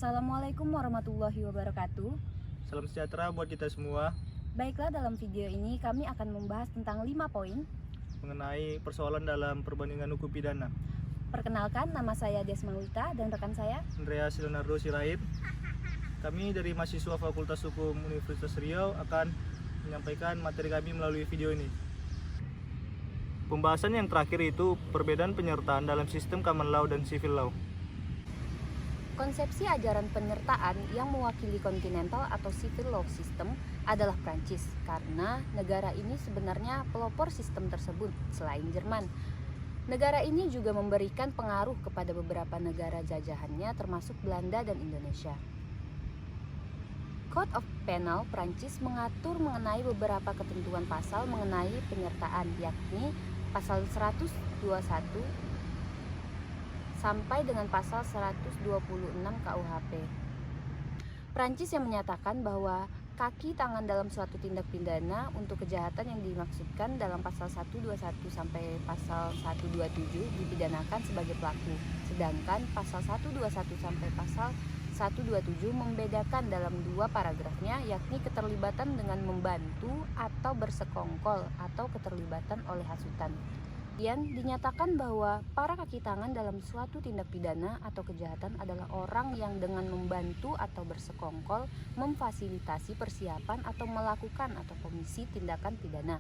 Assalamualaikum warahmatullahi wabarakatuh. Salam sejahtera buat kita semua. Baiklah, dalam video ini kami akan membahas tentang 5 poin Mengenai persoalan dalam perbandingan hukum pidana. Perkenalkan, nama saya Desma Wita dan rekan saya Andreas Leonardo Sirait. Kami dari mahasiswa Fakultas Hukum Universitas Riau akan menyampaikan materi kami melalui video ini. Pembahasan yang terakhir itu perbedaan penyertaan dalam sistem common law dan civil law. Konsepsi ajaran penyertaan yang mewakili continental atau civil law system adalah Prancis, karena negara ini sebenarnya pelopor sistem tersebut selain Jerman. Negara ini juga memberikan pengaruh kepada beberapa negara jajahannya termasuk Belanda dan Indonesia. Code of Penal Prancis mengatur mengenai beberapa ketentuan pasal mengenai penyertaan, yakni pasal 121 sampai dengan pasal 126 KUHP. Prancis yang menyatakan bahwa kaki tangan dalam suatu tindak pidana untuk kejahatan yang dimaksudkan dalam pasal 121 sampai pasal 127 dipidanakan sebagai pelaku, sedangkan pasal 121 sampai pasal 127 membedakan dalam dua paragrafnya, yakni keterlibatan dengan membantu atau bersekongkol atau keterlibatan oleh hasutan. Kemudian dinyatakan bahwa para kaki tangan dalam suatu tindak pidana atau kejahatan adalah orang yang dengan membantu atau bersekongkol memfasilitasi persiapan atau melakukan atau komisi tindakan pidana.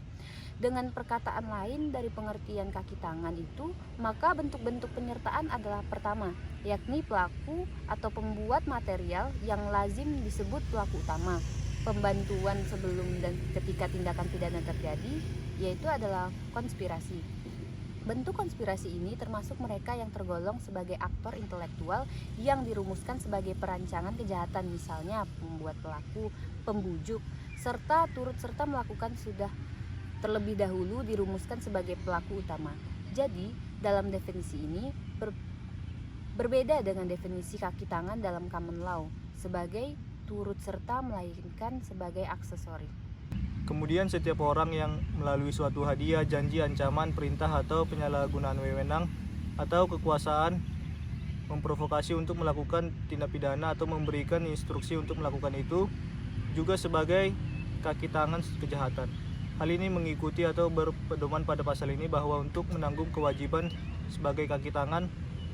Dengan perkataan lain dari pengertian kaki tangan itu, maka bentuk-bentuk penyertaan adalah pertama, yakni pelaku atau pembuat material yang lazim disebut pelaku utama. Pembantuan sebelum dan ketika tindakan pidana terjadi, yaitu adalah konspirasi. Bentuk konspirasi ini termasuk mereka yang tergolong sebagai aktor intelektual yang dirumuskan sebagai perancangan kejahatan, misalnya membuat pelaku, pembujuk, serta turut serta melakukan sudah terlebih dahulu dirumuskan sebagai pelaku utama. Jadi, dalam definisi ini berbeda dengan definisi kaki tangan dalam common law sebagai turut serta melainkan sebagai aksesori. Kemudian setiap orang yang melalui suatu hadiah, janji, ancaman, perintah atau penyalahgunaan wewenang atau kekuasaan memprovokasi untuk melakukan tindak pidana atau memberikan instruksi untuk melakukan itu juga sebagai kaki tangan kejahatan. Hal ini mengikuti atau berpedoman pada pasal ini bahwa untuk menanggung kewajiban sebagai kaki tangan,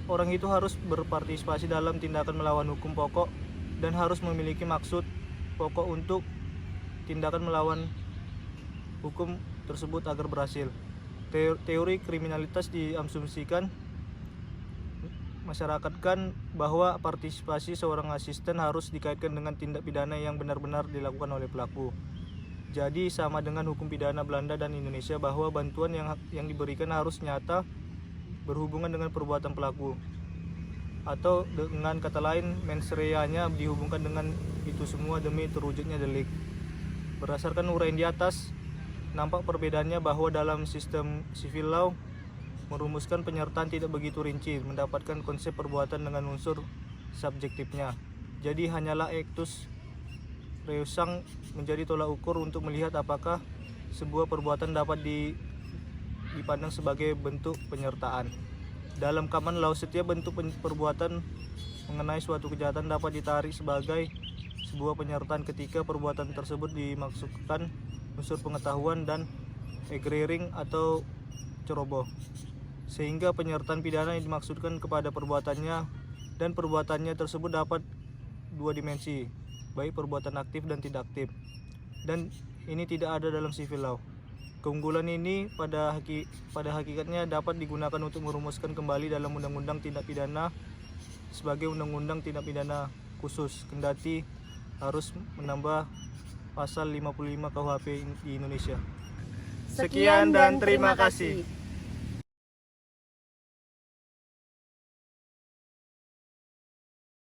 orang itu harus berpartisipasi dalam tindakan melawan hukum pokok dan harus memiliki maksud pokok untuk tindakan melawan hukum tersebut agar berhasil. Teori kriminalitas diasumsikan masyarakatkan bahwa partisipasi seorang asisten harus dikaitkan dengan tindak pidana yang benar-benar dilakukan oleh pelaku. Jadi sama dengan hukum pidana Belanda dan Indonesia bahwa bantuan yang diberikan harus nyata berhubungan dengan perbuatan pelaku. Atau dengan kata lain, mens rea-nya dihubungkan dengan itu semua demi terwujudnya delik. Berdasarkan uraian di atas, nampak perbedaannya bahwa dalam sistem civil law merumuskan penyertaan tidak begitu rinci, mendapatkan konsep perbuatan dengan unsur subjektifnya. Jadi hanyalah actus reusang menjadi tolak ukur untuk melihat apakah sebuah perbuatan dapat dipandang sebagai bentuk penyertaan. Dalam common law, setiap bentuk perbuatan mengenai suatu kejahatan dapat ditarik sebagai sebuah penyertaan ketika perbuatan tersebut dimaksudkan unsur pengetahuan dan agreeing atau ceroboh, sehingga penyertaan pidana yang dimaksudkan kepada perbuatannya dan perbuatannya tersebut dapat dua dimensi, baik perbuatan aktif dan tidak aktif, dan ini tidak ada dalam civil law. Keunggulan ini pada hakikatnya dapat digunakan untuk merumuskan kembali dalam undang-undang tindak pidana sebagai undang-undang tindak pidana khusus, kendati harus menambah pasal 55 KUHP di Indonesia. Sekian dan terima kasih.